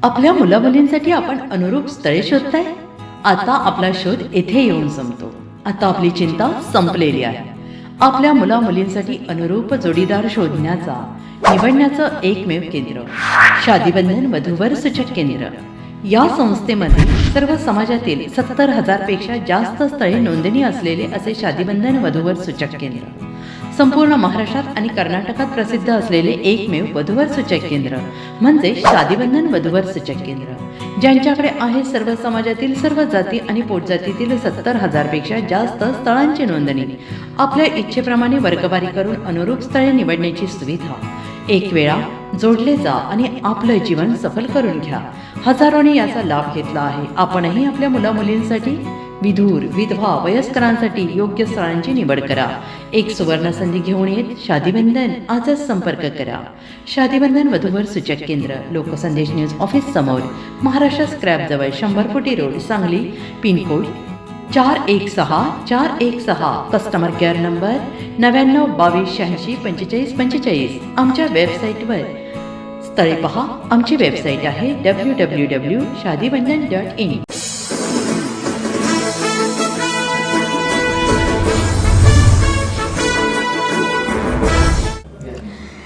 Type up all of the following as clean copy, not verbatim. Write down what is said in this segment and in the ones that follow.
आपल्या मुलामुलींसाठी आपण अनुरूप स्थळे शोधताय? आता आपला शोध येथे येऊन संपतो. आता आपली चिंता संपलेली आहे. आपल्या मुलामुलींसाठी अनुरूप जोडीदार शोधण्याचा निवडण्याचं एकमेव केंद्र शादीबंधन वधूवर सूचक केंद्र. या संस्थेमध्ये सर्व समाजातील 70,000 पेक्षा जास्त स्थळे नोंदणी असलेले असे शादीबंधन वधूवर सूचक केंद्र. संपूर्ण महाराष्ट्रात आणि कर्नाटकात प्रसिद्ध असलेले एकमेव वधूवर सूचक केंद्र म्हणजे शादीबंधन वधूवर सूचक केंद्र, ज्यांच्याकडे आहे सर्व समाजातील सर्व जाती आणि पोटजातीतील 70,000 पेक्षा जास्त स्थळांची नोंदणी. आपल्या इच्छेप्रमाणे वर्गवारी करून अनुरूप स्थळे निवडण्याची सुविधा. एक वेळा जोडले जा आणि आपलं जीवन सफल करून घ्या. हजारोंनी याचा लाभ घेतला आहे. आपणही आपल्या मुलामुलींसाठी, विधूर, विधवा, वयस्करांसाठी योग्य स्थळांची निवड करा. एक सुवर्ण संधी घेऊन येत शादीबंधन. आजच संपर्क करा. शादीबंधन वधूवर सूचक केंद्र, लोकसंदेश न्यूज ऑफिस समोर, महाराष्ट्र स्क्रॅप जवळ, 100 फुटी road, Sangli. Pincode 416-416. Customer care number 99-22-86-45-45. आमच्या वेबसाईटवर स्थळे पहा. आमची वेबसाईट आहे www.shadibandhan.in.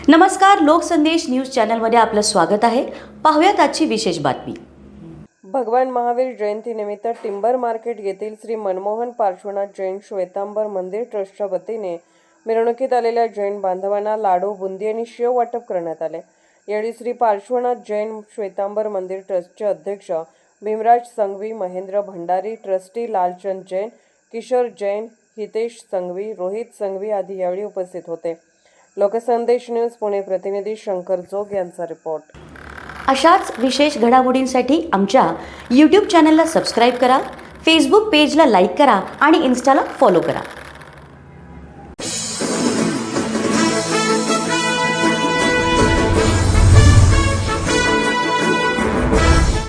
नमस्कार, लोकसंदेश न्यूज चॅनलमध्ये आपलं स्वागत आहे. पाहूयात आजची विशेष बातमी. भगवान महावीर जयंतीनिमित्त टिंबर मार्केट येथील श्री मनमोहन पार्श्वनाथ जैन श्वेतांबर मंदिर ट्रस्टच्या वतीने मिरवणुकीत आलेल्या जैन बांधवांना लाडू, बुंदी आणि शेव वाटप करण्यात आले. यावेळी श्री पार्श्वनाथ जैन श्वेतांबर मंदिर ट्रस्टचे अध्यक्ष भीमराज संघवी, महेंद्र भंडारी, ट्रस्टी लालचंद जैन, किशोर जैन, हितेश संघवी, रोहित संघवी आदी यावेळी उपस्थित होते. लोकसंदेश न्यूज पुणे प्रतिनिधी शंकर जोग यांचा रिपोर्ट. अशाच विशेष घडामोडींसाठी आमच्या यूट्यूब चॅनलला सबस्क्राईब करा, फेसबुक पेजला लाईक करा आणि इन्स्टाला फॉलो करा.